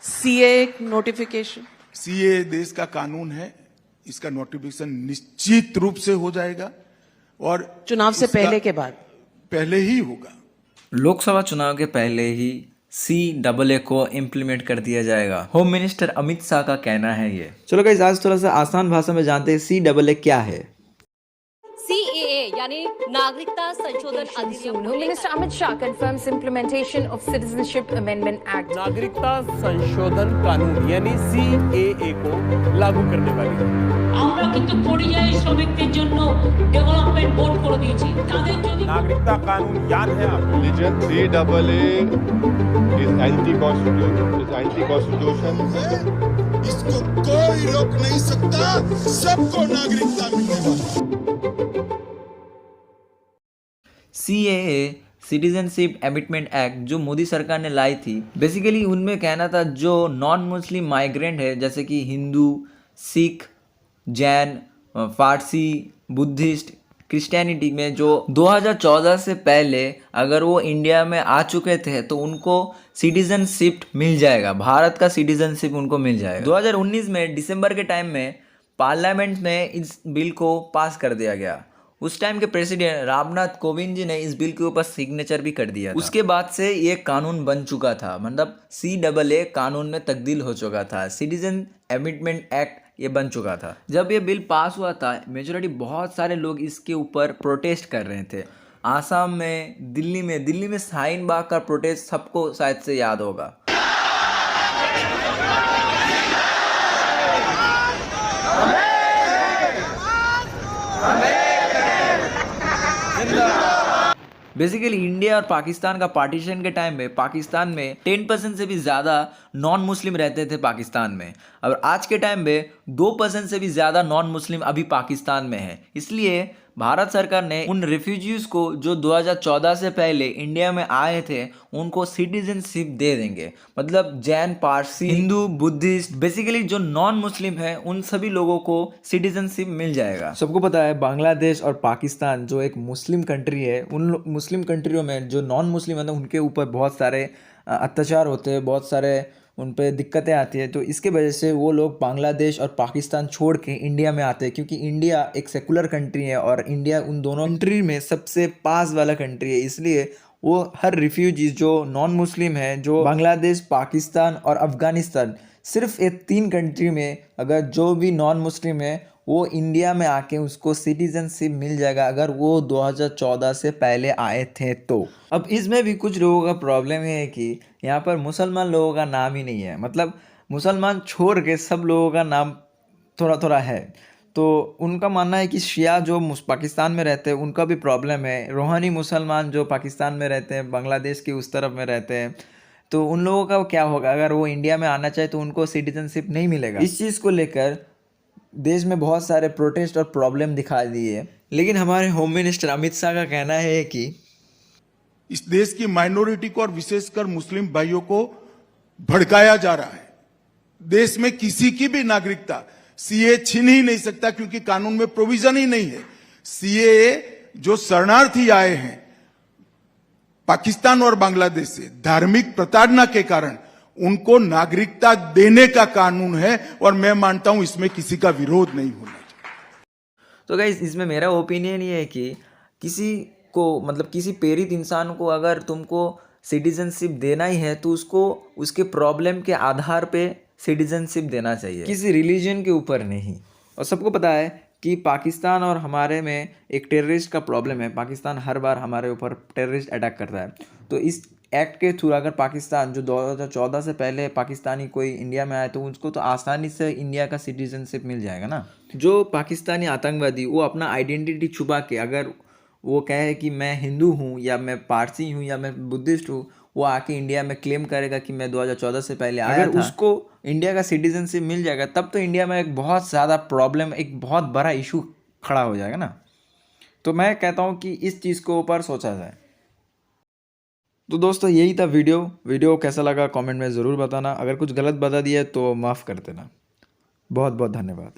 CA notification? CA देश का कानून है, इसका नोटिफिकेशन निश्चित रूप से हो जाएगा और चुनाव से पहले के बाद? पहले ही होगा। लोकसभा चुनाव के पहले ही CAA को इम्प्लीमेंट कर दिया जाएगा, होम मिनिस्टर अमित शाह का कहना है ये। चलो गाइस, आज थोड़ा सा आसान भाषा में जानते हैं CAA क्या है। CAA यानी नागरिकता संशोधन अधिनियम। Home Minister Amit Shah confirms implementation of Citizenship Amendment Act. नागरिकता संशोधन कानून यानी CAA को लागू करने वाली है। আমরা কিন্তু পরিযায়ী শ্রমিকদের জন্য ডেভেলপমেন্ট বোর্ড করে দিয়েছি, তাদের যদি नागरिकता कानून याद है आपको? Religion CAA is anti-constitution. इसको कोई रोक नहीं सकता, सबको नागरिकता मिलने वाली। CAA सिटीजनशिप अमेंडमेंट एक्ट जो मोदी सरकार ने लाई थी, बेसिकली उनमें कहना था जो नॉन मुस्लिम माइग्रेंट है जैसे कि हिंदू, सिख, जैन, फारसी, बुद्धिस्ट, क्रिश्चियनिटी में जो 2014 से पहले अगर वो इंडिया में आ चुके थे तो उनको सिटीजनशिप मिल जाएगा, भारत का सिटीजनशिप उनको मिल जाएगा। 2019 में दिसंबर के टाइम में पार्लियामेंट में इस बिल को पास कर दिया गया। उस टाइम के प्रेसिडेंट रामनाथ कोविंद जी ने इस बिल के ऊपर सिग्नेचर भी कर दिया था। उसके बाद से ये कानून बन चुका था, मतलब CAA कानून में तब्दील हो चुका था, सिटीजन अमेंडमेंट एक्ट ये बन चुका था। जब ये बिल पास हुआ था, मेजॉरिटी बहुत सारे लोग इसके ऊपर प्रोटेस्ट कर रहे थे। आसाम में, दिल्ली में शाहीन बाग का प्रोटेस्ट सबको शायद से याद होगा। बेसिकली इंडिया और पाकिस्तान का पार्टीशन के टाइम में पाकिस्तान में 10% से भी ज़्यादा नॉन मुस्लिम रहते थे पाकिस्तान में, और आज के टाइम में 2% से भी ज़्यादा नॉन मुस्लिम अभी पाकिस्तान में है। इसलिए भारत सरकार ने उन रिफ्यूजीज़ को जो 2014 से पहले इंडिया में आए थे उनको सिटीजनशिप दे देंगे, मतलब जैन, पारसी, हिंदू, बुद्धिस्ट, बेसिकली जो नॉन मुस्लिम है उन सभी लोगों को सिटीजनशिप मिल जाएगा। सबको पता है बांग्लादेश और पाकिस्तान जो एक मुस्लिम कंट्री है, उन मुस्लिम कंट्रियों में जो नॉन मुस्लिम है ना उनके ऊपर बहुत सारे अत्याचार होते हैं, बहुत सारे उन पर दिक्कतें आती है। तो इसके वजह से वो लोग बांग्लादेश और पाकिस्तान छोड़ के इंडिया में आते हैं, क्योंकि इंडिया एक सेकुलर कंट्री है और इंडिया उन दोनों कंट्री में सबसे पास वाला कंट्री है। इसलिए वो हर रिफ्यूजीज जो नॉन मुस्लिम है, जो बांग्लादेश, पाकिस्तान और अफ़गानिस्तान, सिर्फ ये 3 कंट्री में अगर जो भी नॉन मुस्लिम है वो इंडिया में आके उसको सिटीजनशिप मिल जाएगा अगर वो 2014 से पहले आए थे तो। अब इसमें भी कुछ लोगों का प्रॉब्लम ये है कि यहाँ पर मुसलमान लोगों का नाम ही नहीं है, मतलब मुसलमान छोड़ के सब लोगों का नाम थोड़ा थोड़ा है। तो उनका मानना है कि शिया जो पाकिस्तान में रहते हैं उनका भी प्रॉब्लम है, रोहानी मुसलमान जो पाकिस्तान में रहते हैं, बांग्लादेश की उस तरफ में रहते हैं, तो उन लोगों का क्या होगा अगर वो इंडिया में आना चाहे तो उनको सिटीजनशिप नहीं मिलेगा। इस चीज़ को लेकर देश में बहुत सारे प्रोटेस्ट और प्रॉब्लम दिखाई दिए, लेकिन हमारे होम मिनिस्टर अमित शाह का कहना है कि इस देश की माइनॉरिटी को और विशेषकर मुस्लिम भाइयों को भड़काया जा रहा है। देश में किसी की भी नागरिकता सीए छीन ही नहीं सकता, क्योंकि कानून में प्रोविजन ही नहीं है। सीए जो शरणार्थी आए हैं पाकिस्तान और बांग्लादेश से धार्मिक प्रताड़ना के कारण, उनको नागरिकता देने का कानून है और मैं मानता हूं इसमें किसी का विरोध नहीं होना चाहिए। तो गाइस, इसमें मेरा ओपिनियन ये है कि किसी को, मतलब किसी पीड़ित इंसान को अगर तुमको सिटीजनशिप देना ही है तो उसको उसके प्रॉब्लम के आधार पे सिटीजनशिप देना चाहिए, किसी रिलीजन के ऊपर नहीं। और सबको पता है कि पाकिस्तान और हमारे में एक टेररिस्ट का प्रॉब्लम है, पाकिस्तान हर बार हमारे ऊपर टेररिस्ट अटैक करता है। तो इस एक्ट के थ्रू अगर पाकिस्तान जो 2014 से पहले पाकिस्तानी कोई इंडिया में आए तो उसको तो आसानी से इंडिया का सिटीजनशिप मिल जाएगा ना। जो पाकिस्तानी आतंकवादी वो अपना आइडेंटिटी छुपा के अगर वो कहे कि मैं हिंदू हूँ या मैं पारसी हूँ या मैं बुद्धिस्ट हूँ, वो आके इंडिया में क्लेम करेगा कि मैं 2014 से पहले आया था, उसको इंडिया का सिटीजनशिप मिल जाएगा, तब तो इंडिया में एक बहुत ज़्यादा प्रॉब्लम, एक बहुत बड़ा इशू खड़ा हो जाएगा ना। तो मैं कहता हूँ कि इस चीज़ को ऊपर सोचा जाए। तो दोस्तों यही था वीडियो कैसा लगा कमेंट में ज़रूर बताना। अगर कुछ गलत बता दिया तो माफ़ कर देना। बहुत बहुत धन्यवाद।